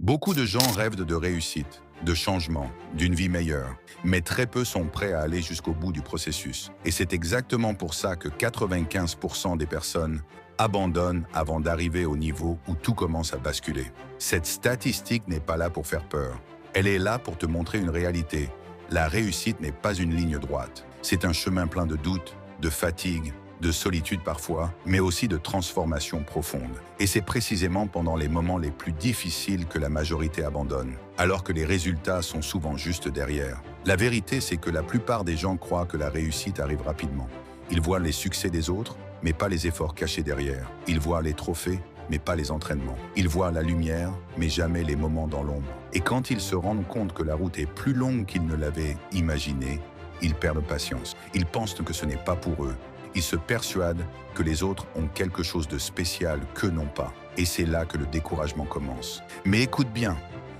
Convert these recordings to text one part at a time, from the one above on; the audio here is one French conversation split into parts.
Beaucoup de gens rêvent de réussite, de changement, d'une vie meilleure, mais très peu sont prêts à aller jusqu'au bout du processus. Et c'est exactement pour ça que 95% des personnes abandonnent avant d'arriver au niveau où tout commence à basculer. Cette statistique n'est pas là pour faire peur. Elle est là pour te montrer une réalité. La réussite n'est pas une ligne droite. C'est un chemin plein de doutes, de fatigue, de solitude parfois, mais aussi de transformation profonde. Et c'est précisément pendant les moments les plus difficiles que la majorité abandonne, alors que les résultats sont souvent juste derrière. La vérité, c'est que la plupart des gens croient que la réussite arrive rapidement. Ils voient les succès des autres, mais pas les efforts cachés derrière. Ils voient les trophées, mais pas les entraînements. Ils voient la lumière, mais jamais les moments dans l'ombre. Et quand ils se rendent compte que la route est plus longue qu'ils ne l'avaient imaginé, ils perdent patience. Ils pensent que ce n'est pas pour eux. Ils se persuadent que les autres ont quelque chose de spécial qu'eux n'ont pas. Et c'est là que le découragement commence. Mais écoute bien,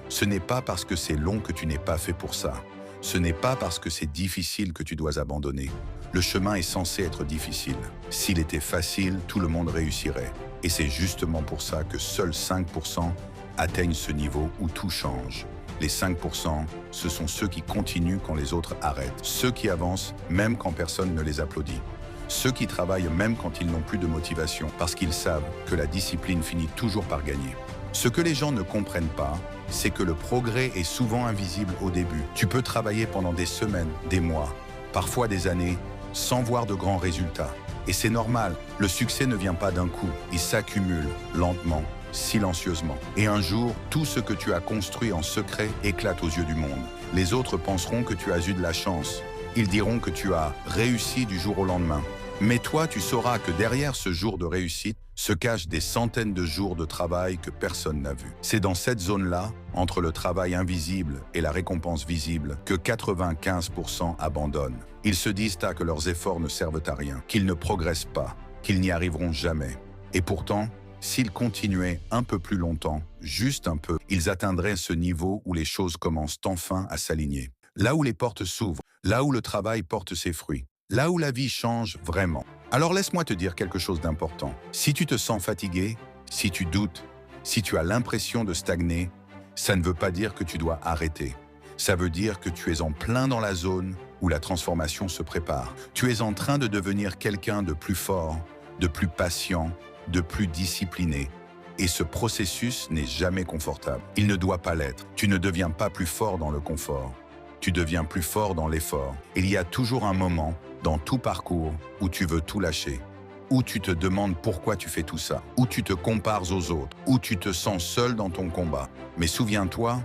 ce n'est pas parce que c'est long que tu n'es pas fait pour ça. Ce n'est pas parce que c'est difficile que tu dois abandonner. Le chemin est censé être difficile. S'il était facile, tout le monde réussirait. Et c'est justement pour ça que seuls 5% atteignent ce niveau où tout change. Les 5%, ce sont ceux qui continuent quand les autres arrêtent. Ceux qui avancent même quand personne ne les applaudit. Ceux qui travaillent même quand ils n'ont plus de motivation, parce qu'ils savent que la discipline finit toujours par gagner. Ce que les gens ne comprennent pas, c'est que le progrès est souvent invisible au début. Tu peux travailler pendant des semaines, des mois, parfois des années, sans voir de grands résultats. Et c'est normal, le succès ne vient pas d'un coup, il s'accumule lentement, silencieusement. Et un jour, tout ce que tu as construit en secret éclate aux yeux du monde. Les autres penseront que tu as eu de la chance. Ils diront que tu as réussi du jour au lendemain. Mais toi, tu sauras que derrière ce jour de réussite se cachent des centaines de jours de travail que personne n'a vu. C'est dans cette zone-là, entre le travail invisible et la récompense visible, que 95% abandonnent. Ils se disent que leurs efforts ne servent à rien, qu'ils ne progressent pas, qu'ils n'y arriveront jamais. Et pourtant, s'ils continuaient un peu plus longtemps, juste un peu, ils atteindraient ce niveau où les choses commencent enfin à s'aligner. Là où les portes s'ouvrent, là où le travail porte ses fruits, là où la vie change vraiment. Alors laisse-moi te dire quelque chose d'important. Si tu te sens fatigué, si tu doutes, si tu as l'impression de stagner, ça ne veut pas dire que tu dois arrêter. Ça veut dire que tu es en plein dans la zone où la transformation se prépare. Tu es en train de devenir quelqu'un de plus fort, de plus patient, de plus discipliné. Et ce processus n'est jamais confortable. Il ne doit pas l'être. Tu ne deviens pas plus fort dans le confort. Tu deviens plus fort dans l'effort. Il y a toujours un moment, dans tout parcours, où tu veux tout lâcher, où tu te demandes pourquoi tu fais tout ça, où tu te compares aux autres, où tu te sens seul dans ton combat. Mais souviens-toi,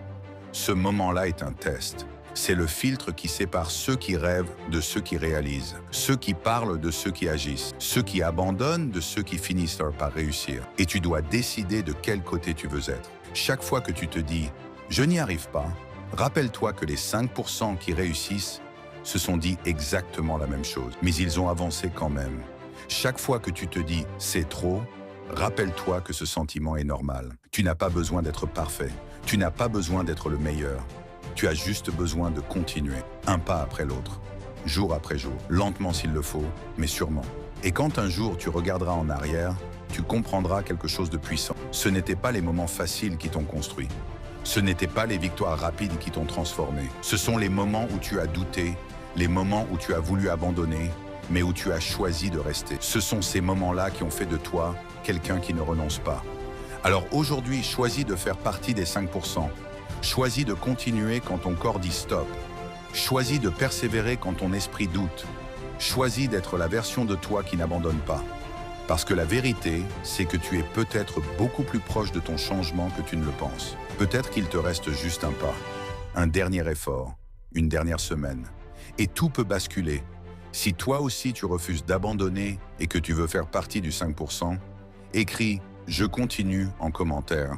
ce moment-là est un test. C'est le filtre qui sépare ceux qui rêvent de ceux qui réalisent, ceux qui parlent de ceux qui agissent, ceux qui abandonnent de ceux qui finissent par réussir. Et tu dois décider de quel côté tu veux être. Chaque fois que tu te dis « je n'y arrive pas », rappelle-toi que les 5% qui réussissent se sont dit exactement la même chose, mais ils ont avancé quand même. Chaque fois que tu te dis « c'est trop », rappelle-toi que ce sentiment est normal. Tu n'as pas besoin d'être parfait, tu n'as pas besoin d'être le meilleur. Tu as juste besoin de continuer, un pas après l'autre, jour après jour, lentement s'il le faut, mais sûrement. Et quand un jour tu regarderas en arrière, tu comprendras quelque chose de puissant. Ce n'étaient pas les moments faciles qui t'ont construit. Ce n'étaient pas les victoires rapides qui t'ont transformé. Ce sont les moments où tu as douté, les moments où tu as voulu abandonner, mais où tu as choisi de rester. Ce sont ces moments-là qui ont fait de toi quelqu'un qui ne renonce pas. Alors aujourd'hui, choisis de faire partie des 5%. Choisis de continuer quand ton corps dit stop. Choisis de persévérer quand ton esprit doute. Choisis d'être la version de toi qui n'abandonne pas. Parce que la vérité, c'est que tu es peut-être beaucoup plus proche de ton changement que tu ne le penses. Peut-être qu'il te reste juste un pas, un dernier effort, une dernière semaine. Et tout peut basculer. Si toi aussi tu refuses d'abandonner et que tu veux faire partie du 5%, écris « Je continue » en commentaire.